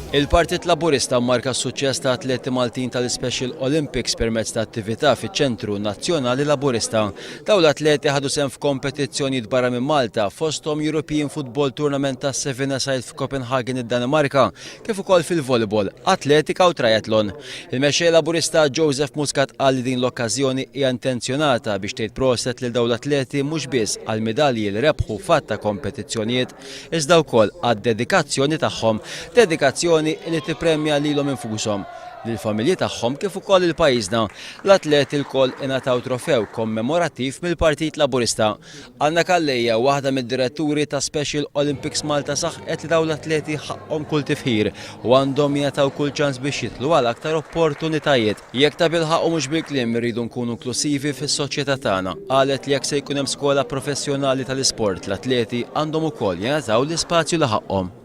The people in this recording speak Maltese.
Il-Partit Laburista mmarka s-suċċess ta' atleti Maltin tal-Special Olympics permezz ta' attività fiċ-Ċentru Nazzjonali Laburista. Dawn l-atleti ħadu sehem f'kompetizzjonijiet barra minn Malta fosthom European Football Tournament ta' Seven-a-Side f'Copenhagen id-Danimarka, kif ukoll fil-volleyball, atletika u triathlon. Il-mexxej Laburista Joseph Muscat qal li din l-okkażjoni hija intenzjonata biex tgħid proset lil dawn l-atleti mhux biss għall-midalji li rebħu fatt ta' kompetizzjonijiet, iżda wkoll għad-dedikazzjoni tagħhom, dedikazzjoni li tippremja lilhom infushom, lill-familji tagħhom kif ukoll il-pajjiżna. L-atleti lkoll ingħataw trofew kommemorattiv mill-Partit Laburista. Anna Kallejja, waħda mid-diretturi ta' Special Olympics Malta, saħqet li dawn l-atleti ħaqhom kull tifħir u għandhom jingħataw kull ċans biex jitlu għal aktar opportunitajiet. Jekk ta' bilħaq mhux bil-kliem irridu nkunu inklusivi fis-soċjetà tagħna. Qalet li jekk se jkun hemm skola professjonali tal-isport, l-atleti għandhom ukoll jingħataw l-ispazju li ħaqhom.